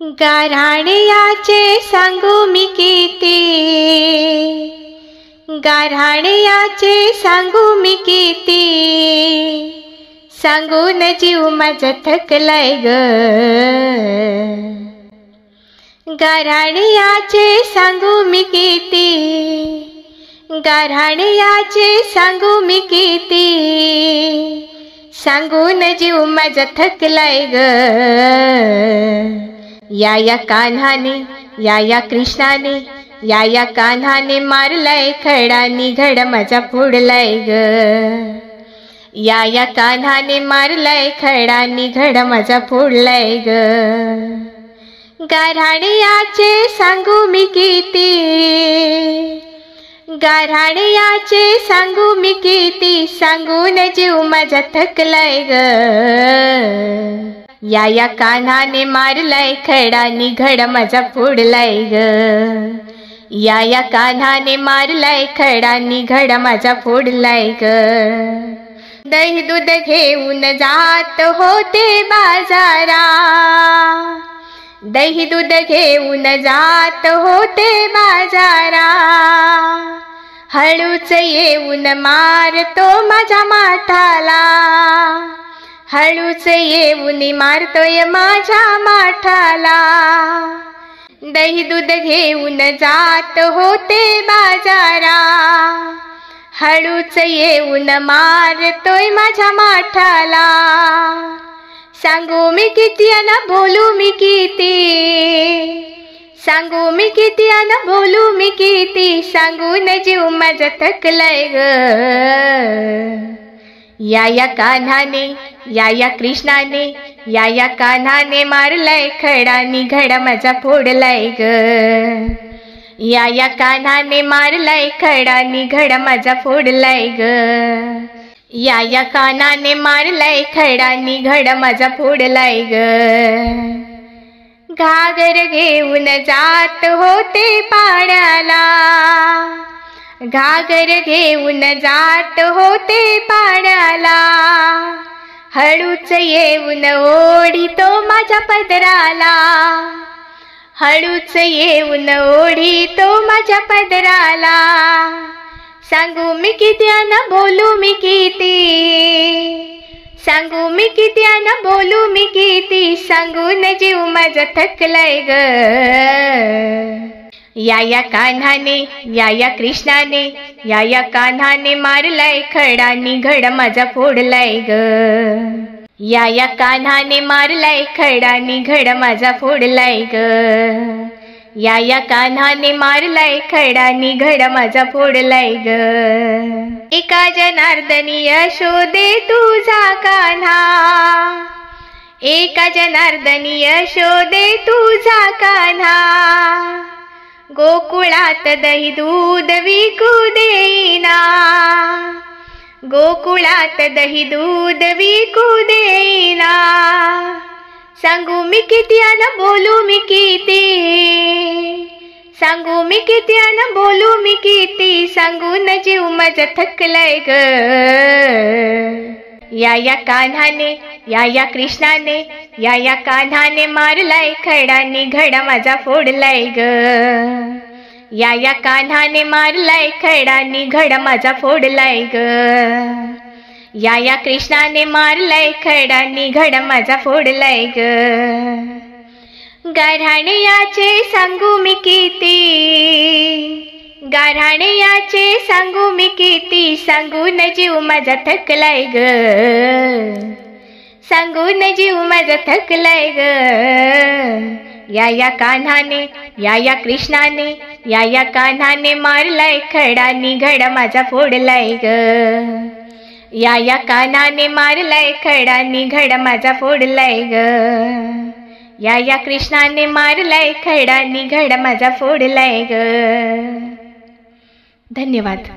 गाऱ्हाणयाचे सांगू मी किती, गाऱ्हाणयाचे सांगू मी किती, सांगून जीव माझा थकलाय ग। गाऱ्हाणयाचे सांगू मी किती, गाऱ्हाणयाचे सांगू मी किती, सांगून जीव माझा थकलाय ग। या कान्हाने या कृष्णाने, या कान्हाने मारलाय खडा, निघड माझा फोडलाय ग। या कान्हाने मारलाय खडा, निघड माझा फोडलाय ग। गाऱ्हाणयाचे सांगू मी किती, गाऱ्हाणयाचे सांगू मी किती, सांगून जीव माझा थकलाय ग। या कान्हाने मारलाय खडा, निघड माझा फोडलाय ग। या कान्हाने मारलाय खडा, निघड माझा फोडलाय ग। दही दूध घेऊन जात होते बाजारा, दही दूध घेऊन जात होते बाजारा, हळूच येऊन मारतो माझ्या माठाला, हळूच येऊन मारतोय माझ्या माठाला। दही दूध घेऊन जात होते बाजारा, हळूच येऊन मारतोय माझ्या माठाला। सांगू मी किती अन बोलू मी किती, सांगू मी किती अन बोलू मी किती, सांगून जीव माझा थकलाय ग। या कान्हाने या कृष्णाने, या कान्हाने मारलाय खडा, निघड माझा फोडलाय ग। या कान्हाने मारलाय खडा, निघड माझा फोडलाय ग। या कान्हाने मारलाय खडा, निघड माझा फोडलाय ग। घागर घेऊन जात होते पाण्याला, घागर घेऊन जात होते पाण्याला, हळूच येऊन ओढितो माझ्या पदराला, हळूच येऊन ओढितो माझ्या पदराला। सांगू मी किती अन बोलू मी किती, सांगू मी किती अन बोलू मी किती, सांगून जीव माझा थकलाय ग। या कान्हाने या कृष्णाने, या कान्हाने मारलाय खडा, निघड माझा फोडलाय ग। या कान्हाने मारलाय खडा, निघड माझा फोडलाय ग। या कान्हाने मारलाय खडा, निघड माझा फोडलाय ग। एका जनार्दनी यशोदे तुझा कान्हा, एका जनार्दनी यशोदे तुझा कान्हा, गोकुळात दही दूध विकू देईना, गोकुळात दही दूध विकू देईना। सांगू मी किती अन बोलू मी किती, सांगू मी किती अन बोलू मी किती, सांगून जीव माझा थकलाय ग। या कान्हाने या कृष्णाने, या कान्हाने मारलाय खडा, निघड माझा फोडलाय ग। या कान्हाने मारलाय खडा, निघड माझा फोडलाय ग। या कृष्णाने मारलाय खडा, निघड माझा फोडलाय ग। गाऱ्हाणयाचे सांगू मी किती, गाऱ्हाणयाचे सांगू मी किती, सांगून जीव माझा थकलाय ग। सांगून जीव माझा थकलाय ग। या कान्हाने या कृष्णाने, या कान्हाने मारलाय खडा, निघड माझा फोडलाय ग। या कान्हाने मारलाय खडा, निघड माझा फोडलाय ग। या कृष्णाने मारलाय खडा, निघड माझा फोडलाय ग। धन्यवाद।